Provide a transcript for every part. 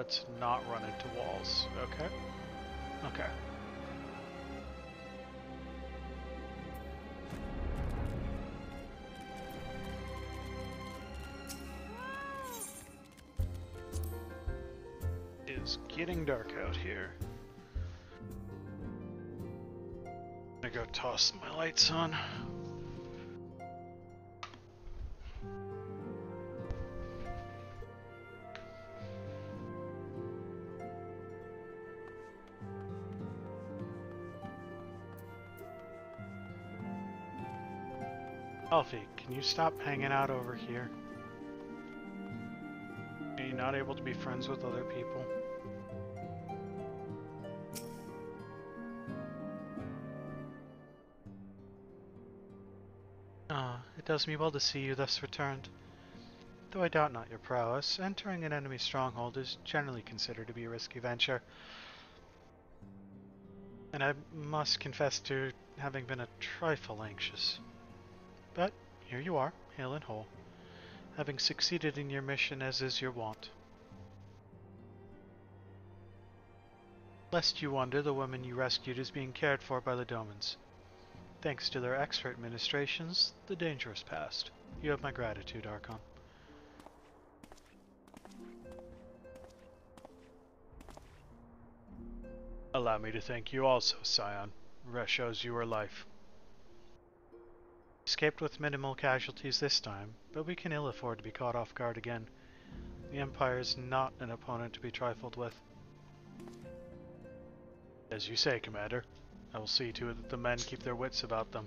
Let's not run into walls. Okay. Okay. It's getting dark out here. I'm gonna go toss my lights on. Alfie, can you stop hanging out over here? Are you not able to be friends with other people? Ah, it does me well to see you thus returned. Though I doubt not your prowess, entering an enemy stronghold is generally considered to be a risky venture. And I must confess to having been a trifle anxious. But here you are, hale and whole, having succeeded in your mission as is your wont. Lest you wonder, the woman you rescued is being cared for by the Domans. Thanks to their expert ministrations, the danger is past. You have my gratitude, Archon. Allow me to thank you also, Scion. Rest shows you were life. Escaped with minimal casualties this time, but we can ill afford to be caught off guard again. The Empire is not an opponent to be trifled with. As you say, Commander. I will see to it that the men keep their wits about them.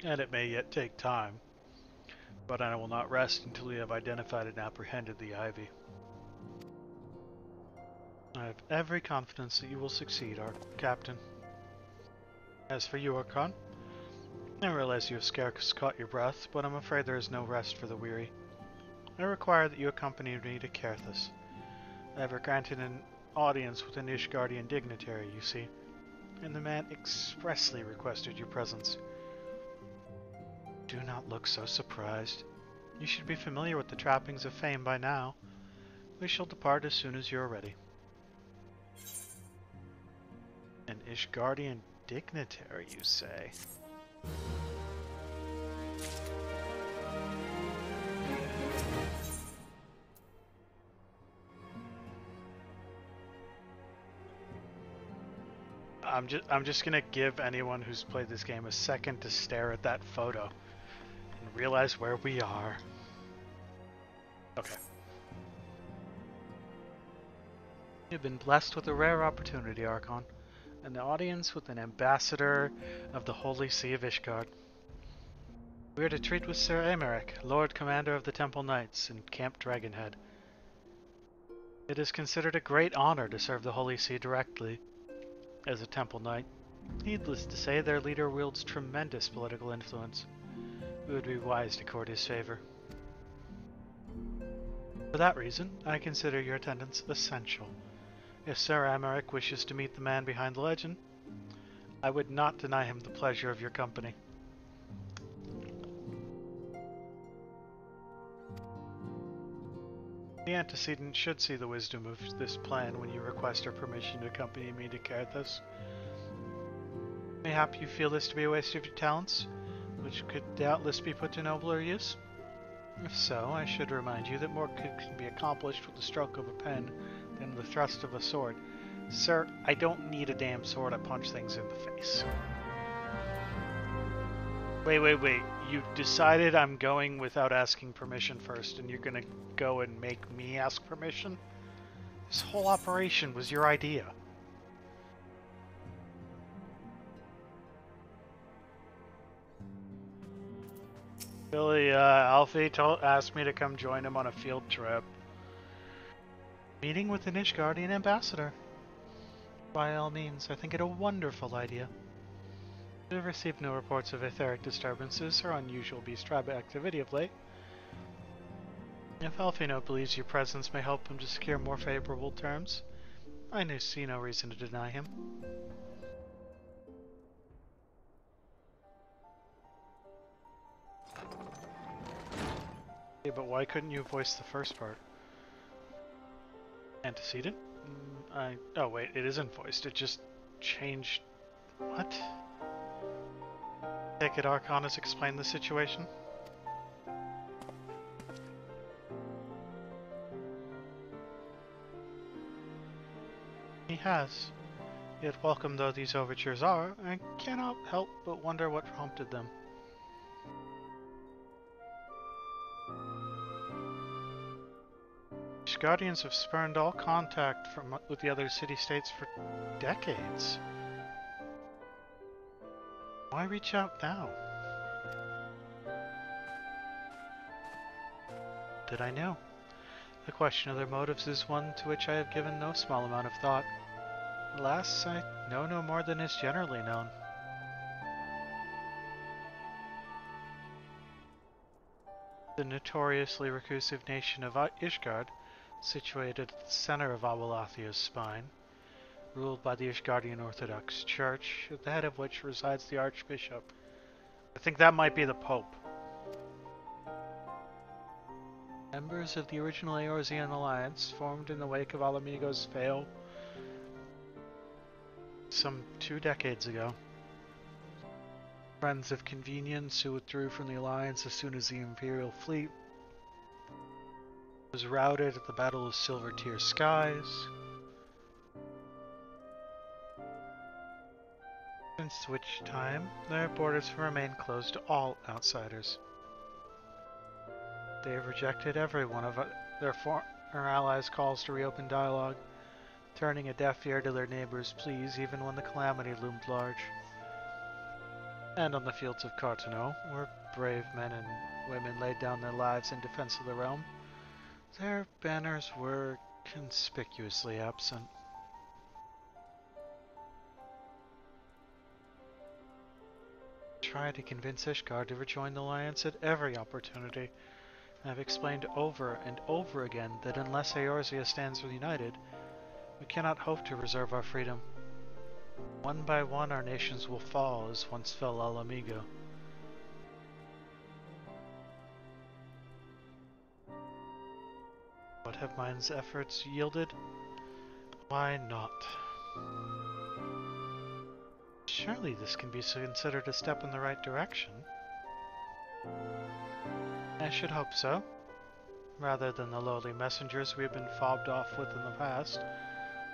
And it may yet take time, but I will not rest until we have identified and apprehended the Ivy. I have every confidence that you will succeed, our Captain. As for you, Archon, I realize you have scarce caught your breath, but I'm afraid there is no rest for the weary. I require that you accompany me to Carthus. I have granted an audience with an Ishgardian dignitary, you see, and the man expressly requested your presence. Do not look so surprised. You should be familiar with the trappings of fame by now. We shall depart as soon as you are ready. An Ishgardian dignitary, you say? I'm just gonna give anyone who's played this game a second to stare at that photo and realize where we are. Okay. You've been blessed with a rare opportunity, Archon. An audience with an ambassador of the Holy See of Ishgard. We are to treat with Sir Aymeric, Lord Commander of the Temple Knights in Camp Dragonhead. It is considered a great honor to serve the Holy See directly as a Temple Knight. Needless to say, their leader wields tremendous political influence. It would be wise to court his favor. For that reason, I consider your attendance essential. If Sir Aymeric wishes to meet the man behind the legend, I would not deny him the pleasure of your company. The antecedent should see the wisdom of this plan when you request our permission to accompany me to Carthus. Mayhap you feel this to be a waste of your talents, which could doubtless be put to nobler use? If so, I should remind you that more can be accomplished with the stroke of a pen than the thrust of a sword. Sir, I don't need a damn sword to punch things in the face. Wait. You decided I'm going without asking permission first, and you're gonna go and make me ask permission? This whole operation was your idea. Billy, Alfie asked me to come join him on a field trip. Meeting with an Ishgardian ambassador. By all means, I think it a wonderful idea. We have received no reports of etheric disturbances or unusual beast tribe activity of late. If Alfino believes your presence may help him to secure more favorable terms, I see no reason to deny him. Yeah, but why couldn't you voice the first part? Antecedent? Oh wait, it isn't voiced, it just changed... What? Take it Archon has explained the situation? He has. Yet welcome though these overtures are, I cannot help but wonder what prompted them. Guardians have spurned all contact with the other city-states for decades. Why reach out now? Did I know? The question of their motives is one to which I have given no small amount of thought. Alas, I know no more than is generally known. The notoriously reclusive nation of Ishgard, situated at the center of Awalathia's spine, ruled by the Ishgardian Orthodox Church, at the head of which resides the Archbishop. I think that might be the Pope. Members of the original Eorzean alliance, formed in the wake of Alamigo's fail some 2 decades ago. Friends of convenience who withdrew from the alliance as soon as the Imperial fleet was routed at the Battle of Silver Tier Skies. Since which time, their borders have remained closed to all outsiders. They have rejected every one of their former allies' calls to reopen dialogue, turning a deaf ear to their neighbors' pleas even when the calamity loomed large. And on the fields of Cartano, where brave men and women laid down their lives in defense of the realm, their banners were conspicuously absent. Try to convince Ishgard to rejoin the alliance at every opportunity. I have explained over and over again that unless Eorzea stands united, we cannot hope to reserve our freedom. One by one our nations will fall as once fell Alamigo. What have mine's efforts yielded? Why not? Surely this can be considered a step in the right direction. I should hope so. Rather than the lowly messengers we have been fobbed off with in the past,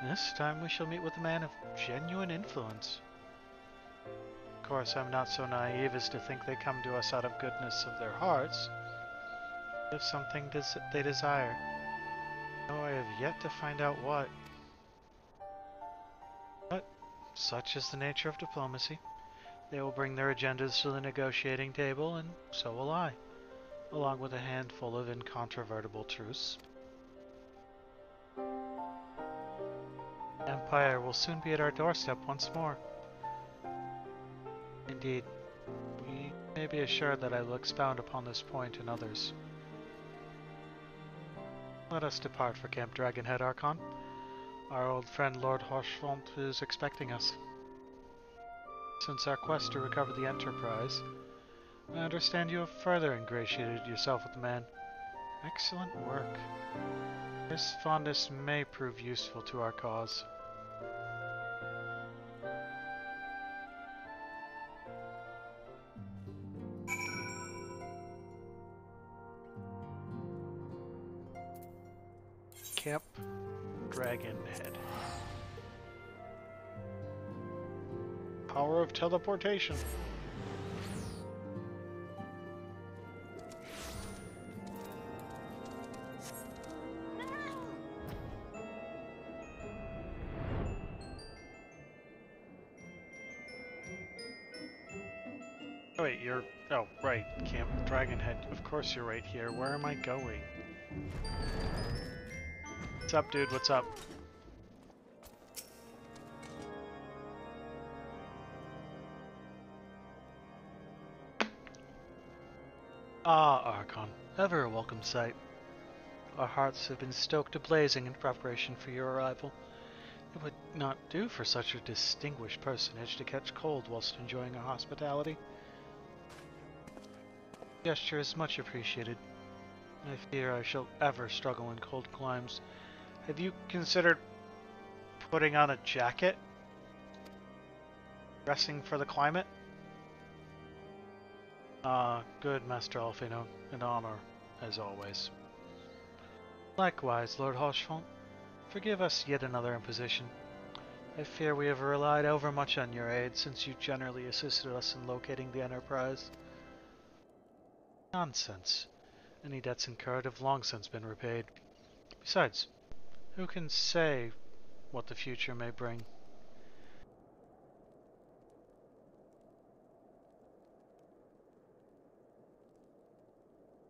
this time we shall meet with a man of genuine influence. Of course, I'm not so naive as to think they come to us out of goodness of their hearts. If something they desire, though I have yet to find out what. But such is the nature of diplomacy. They will bring their agendas to the negotiating table, and so will I, along with a handful of incontrovertible truths. Empire will soon be at our doorstep once more. Indeed, we may be assured that I will expound upon this point and others. Let us depart for Camp Dragonhead, Archon. Our old friend Lord Horschfont is expecting us. Since our quest to recover the Enterprise, I understand you have further ingratiated yourself with the man. Excellent work. This fondness may prove useful to our cause. Camp Dragonhead. Power of teleportation. Oh wait, you're... Oh, right, Camp Dragonhead. Of course you're right here. Where am I going? What's up, dude? What's up? Ah, Archon. Ever a welcome sight. Our hearts have been stoked a-blazing in preparation for your arrival. It would not do for such a distinguished personage to catch cold whilst enjoying our hospitality. The gesture is much appreciated. I fear I shall ever struggle in cold climes. Have you considered putting on a jacket? Dressing for the climate? Good, Master Alfino. An honor, as always. Likewise, Lord Hochefort. Forgive us yet another imposition. I fear we have relied overmuch on your aid, since you generally assisted us in locating the Enterprise. Nonsense. Any debts incurred have long since been repaid. Besides, who can say what the future may bring?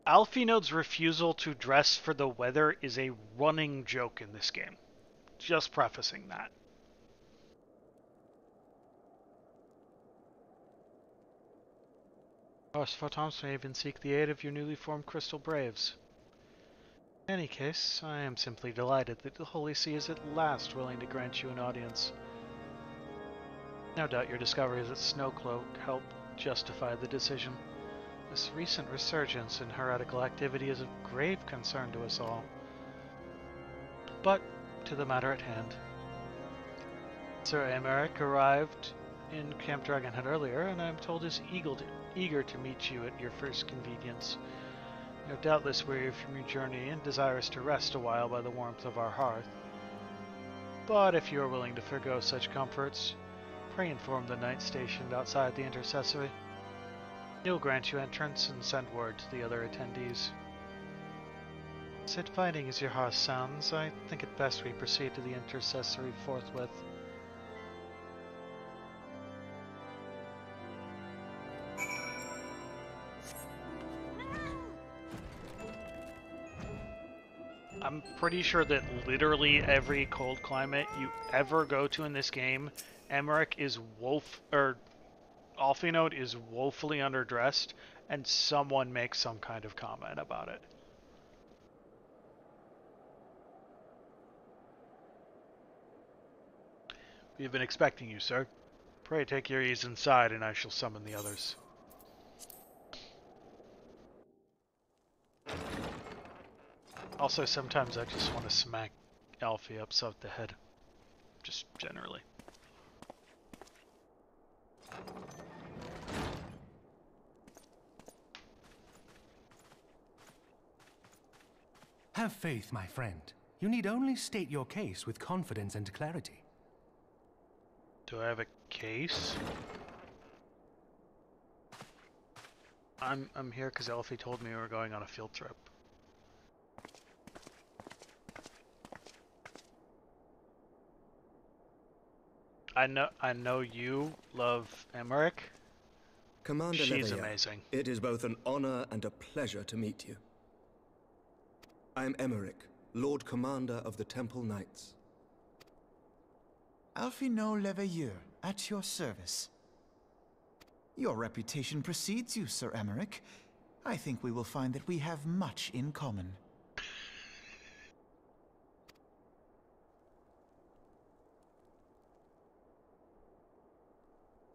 Alphinode's refusal to dress for the weather is a running joke in this game. Just prefacing that. Hochefort may even seek the aid of your newly formed Crystal Braves. In any case, I am simply delighted that the Holy See is at last willing to grant you an audience. No doubt your discoveries at Snowcloak help justify the decision. This recent resurgence in heretical activity is of grave concern to us all. But to the matter at hand. Sir Emeric arrived in Camp Dragonhead earlier, and I am told is eager to meet you at your first convenience. You're doubtless weary from your journey and desirous to rest a while by the warmth of our hearth. But if you are willing to forego such comforts, pray inform the knight stationed outside the intercessory. He'll grant you entrance and send word to the other attendees. As inviting as your hearth sounds, I think it best we proceed to the intercessory forthwith. I'm pretty sure that literally every cold climate you ever go to in this game, Emeric is Alphinode is woefully underdressed, and someone makes some kind of comment about it. We have been expecting you, sir. Pray take your ease inside, and I shall summon the others. Also, sometimes I just want to smack Alfie upside the head. Just generally. Have faith, my friend. You need only state your case with confidence and clarity. Do I have a case? I'm here because Elfie told me we were going on a field trip. I know you love Emeric. Commander She's Leveilleur, amazing. It is both an honor and a pleasure to meet you. I am Emeric, Lord Commander of the Temple Knights. Alphino Leveilleur, at your service. Your reputation precedes you, Sir Emeric. I think we will find that we have much in common.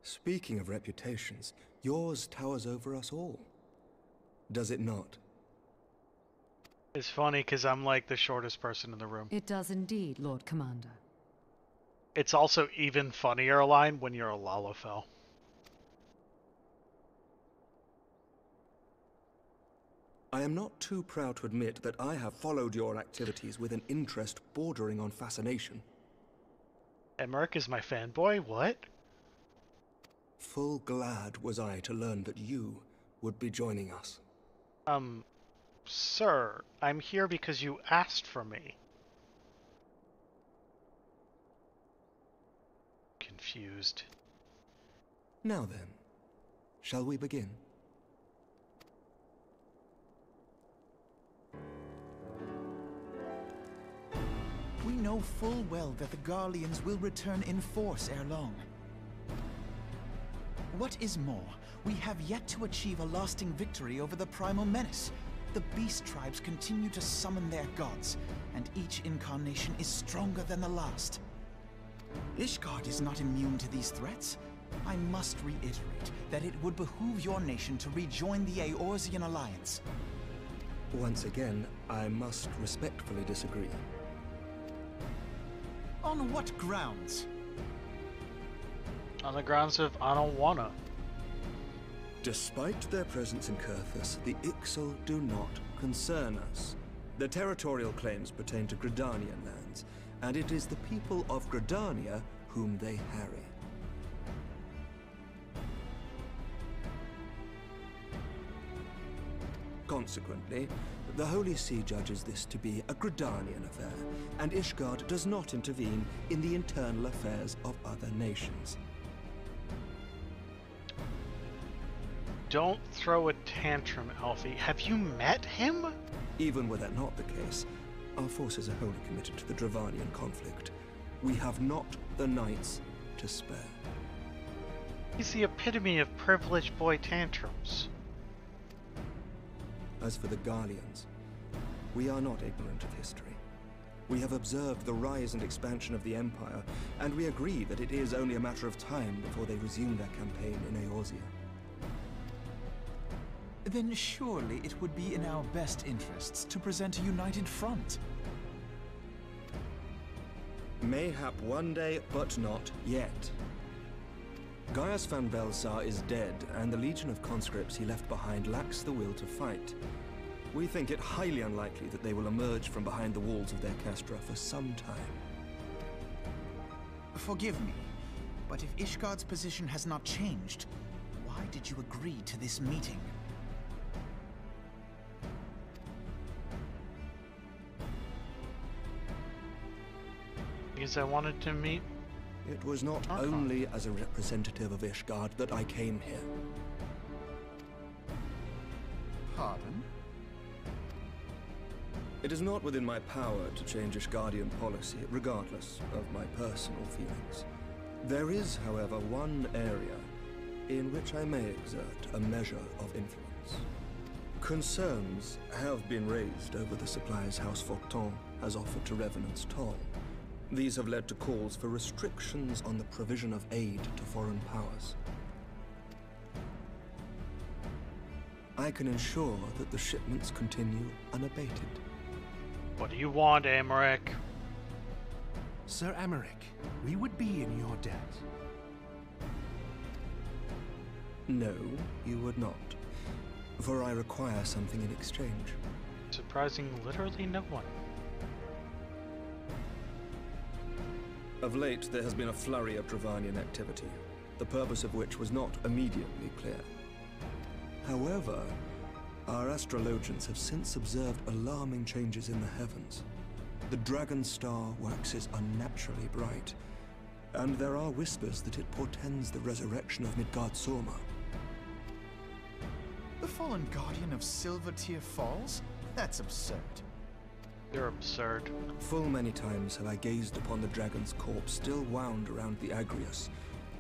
Speaking of reputations, yours towers over us all. Does it not? It's funny because I'm like the shortest person in the room. It does indeed, Lord Commander. It's also even funnier a line when you're a Lalafell. I am not too proud to admit that I have followed your activities with an interest bordering on fascination. Emeric is my fanboy? What? Full glad was I to learn that you would be joining us. Sir, I'm here because you asked for me. Confused. Now then, shall we begin? We know full well that the Garleans will return in force ere long. What is more, we have yet to achieve a lasting victory over the Primal Menace. The Beast Tribes continue to summon their gods, and each incarnation is stronger than the last. Ishgard is not immune to these threats. I must reiterate that it would behoove your nation to rejoin the Eorzean Alliance. Once again, I must respectfully disagree. On what grounds? On the grounds of I don't wanna. Despite their presence in Kurthus, the XIV do not concern us. Their territorial claims pertain to Gridanian lands, and it is the people of Gridania whom they harry. Consequently, the Holy See judges this to be a Gridanian affair, and Ishgard does not intervene in the internal affairs of other nations. Don't throw a tantrum, Alfie. Have you met him? Even were that not the case, our forces are wholly committed to the Dravanian conflict. We have not the knights to spare. He's the epitome of privileged boy tantrums. As for the Garleans, we are not ignorant of history. We have observed the rise and expansion of the Empire, and we agree that it is only a matter of time before they resume their campaign in Eorzea. Then surely it would be in our best interests to present a united front. Mayhap one day, but not yet. Gaius van Belsar is dead, and the legion of conscripts he left behind lacks the will to fight. We think it highly unlikely that they will emerge from behind the walls of their castra for some time. Forgive me, but if Ishgard's position has not changed, why did you agree to this meeting? Because I wanted to meet. It was not only as a representative of Ishgard that I came here. Pardon? It is not within my power to change Ishgardian policy, regardless of my personal feelings. There is, however, one area in which I may exert a measure of influence. Concerns have been raised over the supplies House Fortin has offered to Revenant's Toll. These have led to calls for restrictions on the provision of aid to foreign powers. I can ensure that the shipments continue unabated. What do you want, Aymeric? Sir Aymeric, we would be in your debt. No, you would not. For I require something in exchange. Surprising literally no one. Of late, there has been a flurry of Dravanian activity, the purpose of which was not immediately clear. However, our astrologians have since observed alarming changes in the heavens. The dragon star waxes unnaturally bright, and there are whispers that it portends the resurrection of Miqo'te. The fallen guardian of Silvertear Falls? That's absurd. You're absurd. Full many times have I gazed upon the dragon's corpse still wound around the Agrius,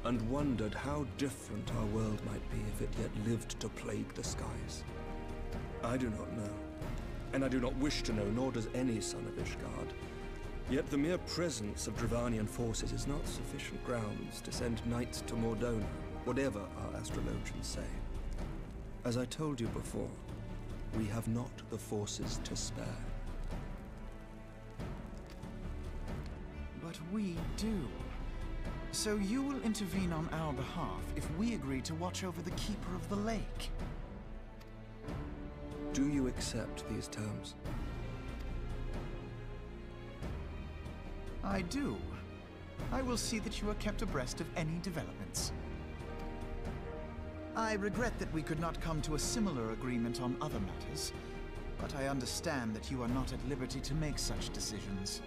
and wondered how different our world might be if it yet lived to plague the skies. I do not know, and I do not wish to know, nor does any son of Ishgard. Yet the mere presence of Dravanian forces is not sufficient grounds to send knights to Mordona, whatever our astrologians say. As I told you before, we have not the forces to spare. But we do. So you will intervene on our behalf if we agree to watch over the Keeper of the Lake. Do you accept these terms? I do. I will see that you are kept abreast of any developments. I regret that we could not come to a similar agreement on other matters, but I understand that you are not at liberty to make such decisions.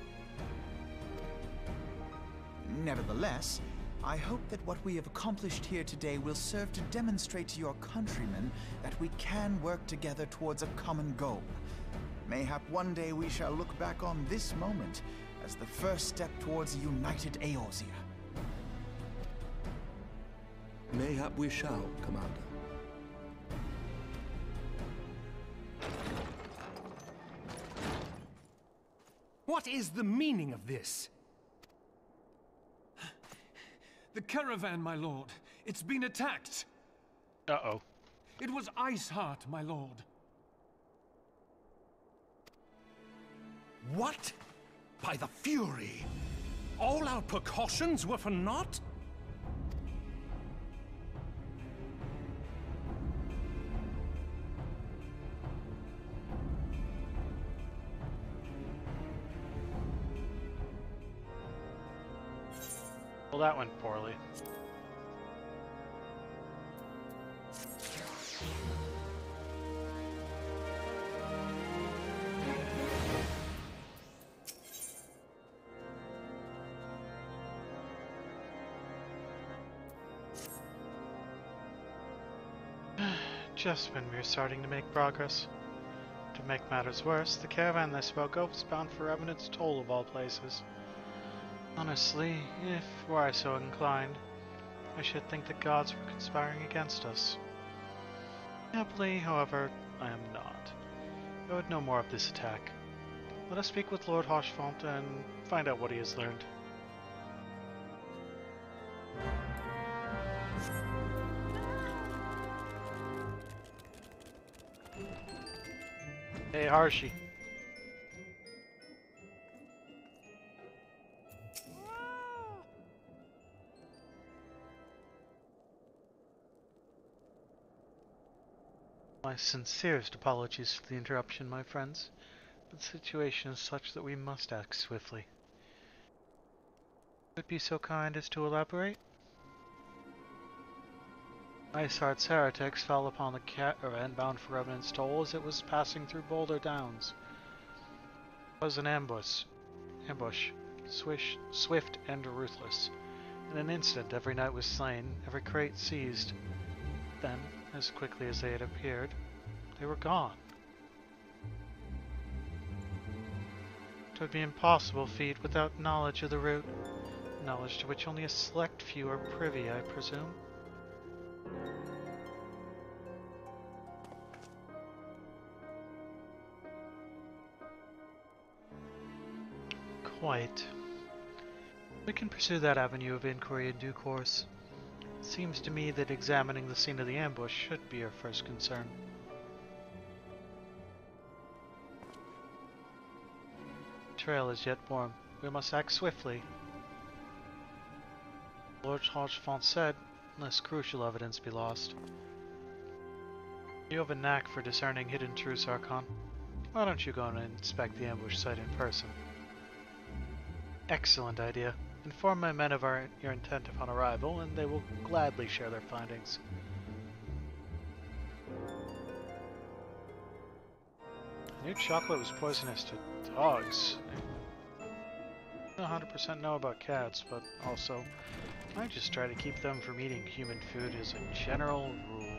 Nevertheless, I hope that what we have accomplished here today will serve to demonstrate to your countrymen that we can work together towards a common goal. Mayhap one day we shall look back on this moment as the first step towards a united Eorzea. Mayhap we shall, Commander. What is the meaning of this? The caravan, my lord. It's been attacked. Uh-oh. It was Iceheart, my lord. What? By the Fury! All our precautions were for naught? Well, that went poorly. Just when we were starting to make progress. To make matters worse, the caravan they spoke of was bound for Revenant's Toll of all places. Honestly, if were I so inclined, I should think the gods were conspiring against us. Happily, however, I am not. I would know more of this attack. Let us speak with Lord Hochfont and find out what he has learned. Hey, Harshi. My sincerest apologies for the interruption, my friends, but the situation is such that we must act swiftly. Would be so kind as to elaborate? Iceheart's heretics fell upon the caravan bound for Revenant's Toll as it was passing through Boulder Downs. It was an ambush, swift and ruthless. In an instant, every knight was slain, every crate seized. Then, as quickly as they had appeared, they were gone. It would be an impossible feat without knowledge of the route, knowledge to which only a select few are privy, I presume. Quite. We can pursue that avenue of inquiry in due course. It seems to me that examining the scene of the ambush should be our first concern. The trail is yet warm. We must act swiftly. Lord Hochfont said, lest crucial evidence be lost. You have a knack for discerning hidden truths, Archon. Why don't you go and inspect the ambush site in person? Excellent idea. Inform my men of your intent upon arrival, and they will gladly share their findings. I knew chocolate was poisonous to dogs. I don't 100% know about cats, but also, I just try to keep them from eating human food as a general rule.